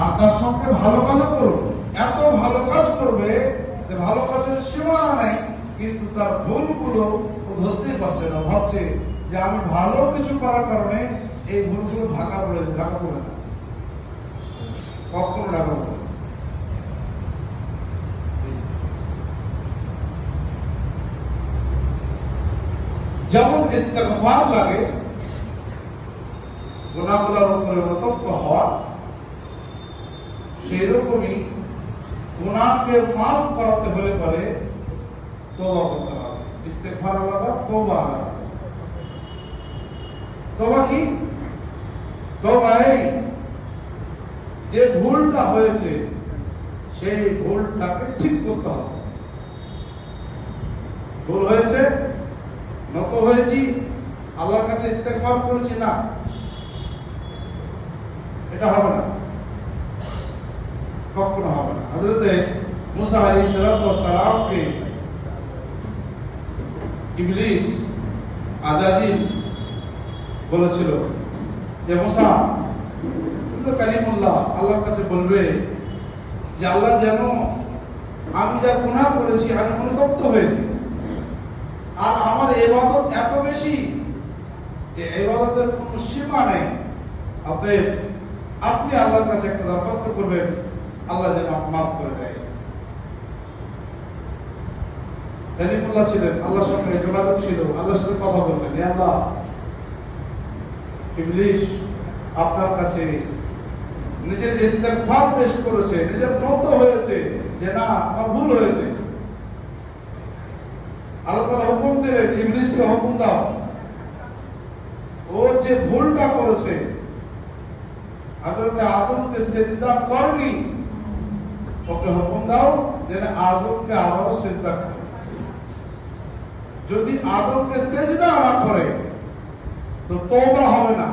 আর তার সঙ্গে ভালো কাজও করবে, এত ভালো কাজ করবে যে ভালো কাজের সীমানা নাই, কিন্তু তার ভুলগুলো ধরতেই পারছে না, ভাবছে যে আমি ভালো কিছু করার কারণে এই ভুলগুলো ঢাকা পড়ে না, কখনো ঢাকা পড়ে। যেমন ইস্তেগফার লাগে গুনাহগুলোর উপরে অনুতপ্ত হওয়া, সেই রকমই গুনাহকে মাফ করাতে হলে পরে তওবা করতে হবে। ইস্তেগফার আলাদা, তওবা আলাদা। তওবা কি? তওবা এই যে ভুলটা হয়েছে সেই ভুলটাকে ঠিক করতে হবে। ভুল হয়েছে, নত হয়েছি, আল্লাহর কাছে ইস্তেগফার করেছি, না, এটা হবে না, কখনো হবে না। হযরতে মুসা আলাইহিস সালামকে ইবলিস আজাজিল বলেছিল যে মুসা, তুমি তো কালিমুল্লাহ, আল্লাহর কাছে বলবে যে আল্লাহ যেন আমি যা গুনাহ করেছি আমি অনুতপ্ত হয়েছি, আর আমার ইবাদত এত বেশি যে ইবাদতের কোনো সীমা নেই, অতএব আপনি আল্লাহর কাছে একটা দরখাস্ত করবেন, আল্লাহ যেন মাফ করে দেয়। কালিমুল্লাহ ছিলেন, আল্লাহর সঙ্গে যোগাযোগ ছিল, আল্লাহর সাথে কথা বলবেন, হে আল্লাহ, ইবলিস আপনার কাছে নিজের ইস্তেগফার পেশ করেছে, নিজের নত হয়েছে যে না আমার ভুল হয়েছে। আল্লাহ তাআলা হুকুম দিলেন, ইবলিসকে হুকুম দাও, ও যে ভুলটা করেছে, হযরত আদমকে সিজদা করেনি, ওকে হুকুম দাও যে আদমকে আবারও সিজদা করে। যদি আদমকে সিজদা না করে তো তওবা হবে না।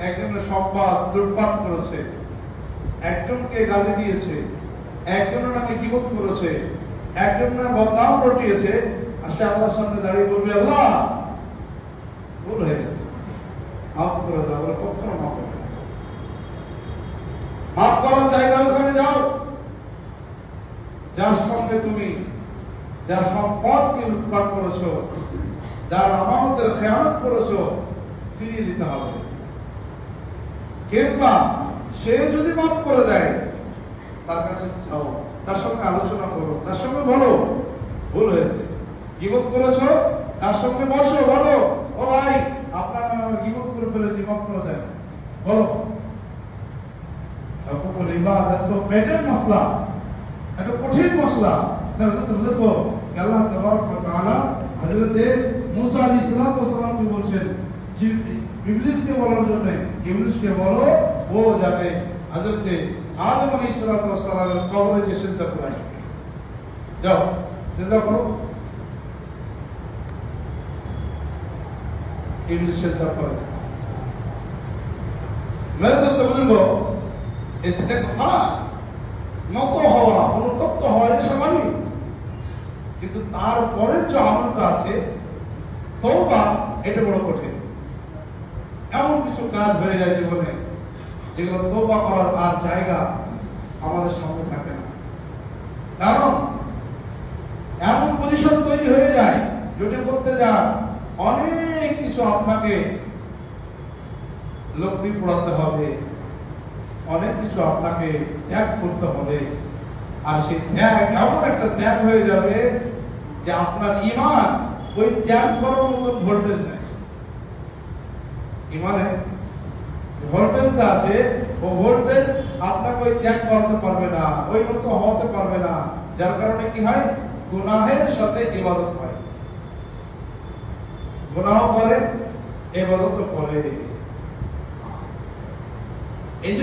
একজনের সম্পদ লুটপাট করেছে, একজনকে গালি দিয়েছে, একজনের নামে গীবত করেছে, একজনের বদনাম রটিয়েছে, আর সে আল্লাহর সামনে দাঁড়িয়ে বলবে আল্লাহ ভুল হয়ে গেছে, মাফ করে দাও, বলে কখনো মাফ করবে না। মাফ করার জায়গা ওখানে যাও যার সঙ্গে তুমি যার সম্পদকে লুটপাট করেছো, যার আমানতের খেয়ানত করেছো, ফিরিয়ে দিতে হবে। কিংবা সে যদি মাফ করে দেয়, তার কাছে যাও, তার সঙ্গে আলোচনা করো, তার সঙ্গে বলো ভুল হয়েছে, গীবত করেছো, তার সঙ্গে বসো, বলো ও ভাই আপনার নামে আমার গীবত করে ফেলেছি, মাফ করে দেন, বলো। হুকুকুল ইবাদত তো পেটের মশলা, এটা কঠিন মশলা। আল্লাহ তাবারক ওয়া তাআলা হযরতে মুসা আলাইহিস সালামকে বলছেন ইবলিসকে বলার জন্য, ইবলিসকে বলো ও যাতে হযরতে আদম আলাইহিস সালামের কবরে যে সিজদা করে, যাও সিজদা করো। ইবলিস সিজদা করে। মেরে দোস্ত বুঝলো, ইস্তেগফার নত হওয়া, অনুতপ্ত হওয়া এটা সামান্য, কিন্তু তারপরের যে আমলটা আছে তওবা, এটা বড় কঠিন। এমন কিছু কাজ হয়ে যায় জীবনে যেগুলো তওবা করার আর জায়গা আমাদের সামনে থাকে না, কারণ এমন পজিশন তৈরি হয়ে যায় যেটা করতে যান অনেক কিছু আপনাকে লক্ষ্মী পড়াতে হবে, অনেক কিছু আপনাকে ত্যাগ করতে হবে, আর সেই ত্যাগ এমন একটা ত্যাগ হয়ে যাবে যে আপনার ঈমান ওই ত্যাগ করার মতো ভোল্টেজ নেই। ঈমানে ভোল্টেজটা আছে, ও ভোল্টেজ আপনাকে ওই ত্যাগ করতে পারবে না, ওই মতো হতে পারবে না, যার কারণে কি হয়, গুনাহের সাথে ইবাদত হয়, গুনাহ করে ইবাদত করে।